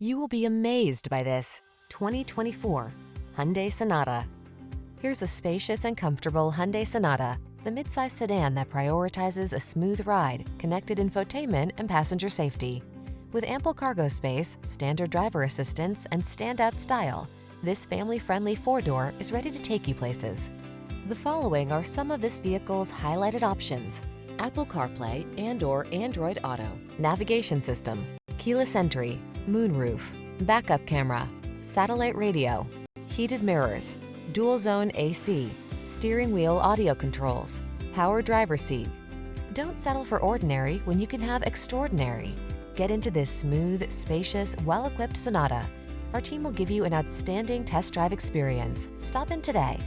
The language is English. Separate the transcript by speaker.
Speaker 1: You will be amazed by this 2024 Hyundai Sonata. Here's a spacious and comfortable Hyundai Sonata, the midsize sedan that prioritizes a smooth ride, connected infotainment, and passenger safety. With ample cargo space, standard driver assistance, and standout style, this family-friendly four-door is ready to take you places. The following are some of this vehicle's highlighted options: Apple CarPlay and/or Android Auto, navigation system, keyless entry, moonroof, backup camera, satellite radio, heated mirrors, dual zone AC, steering wheel audio controls, power driver seat. Don't settle for ordinary when you can have extraordinary. Get into this smooth, spacious, well-equipped Sonata. Our team will give you an outstanding test drive experience. Stop in today.